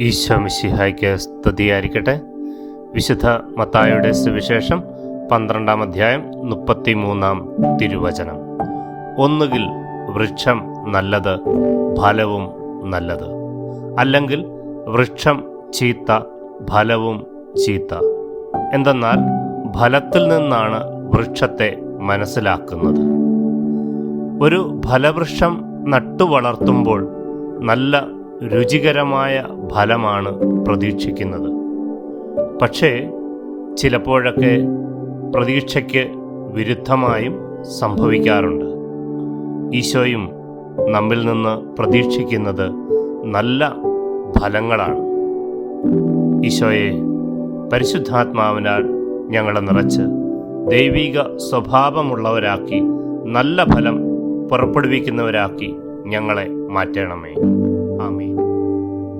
ഈശോ മിശിഹായ്ക്ക് സ്തുതിയായിരിക്കട്ടെ. വിശുദ്ധ മത്തായിയുടെ സുവിശേഷം 12-ാം അധ്യായം 33-ാം തിരുവചനം. ഒന്നുകിൽ വൃക്ഷം നല്ലത്, ഫലവും നല്ലത്, അല്ലെങ്കിൽ വൃക്ഷം ചീത്ത, ഫലവും ചീത്ത. എന്തെന്നാൽ ഫലത്തിൽ നിന്നാണ് വൃക്ഷത്തെ മനസ്സിലാക്കുന്നത്. ഒരു ഫലവൃക്ഷം നട്ടുവളർത്തുമ്പോൾ നല്ല രുചികരമായ ഫലമാണ് പ്രതീക്ഷിക്കുന്നത്. പക്ഷേ ചിലപ്പോഴൊക്കെ പ്രതീക്ഷയ്ക്ക് വിരുദ്ധമായും സംഭവിക്കാറുണ്ട്. ഈശോയും നമ്മിൽ നിന്ന് പ്രതീക്ഷിക്കുന്നത് നല്ല ഫലങ്ങളാണ്. ഈശോയെ, പരിശുദ്ധാത്മാവിനാൽ ഞങ്ങളെ നിറച്ച് ദൈവിക സ്വഭാവമുള്ളവരാക്കി നല്ല ഫലം പുറപ്പെടുവിക്കുന്നവരാക്കി ഞങ്ങളെ മാറ്റണമേ. ആമേൻ.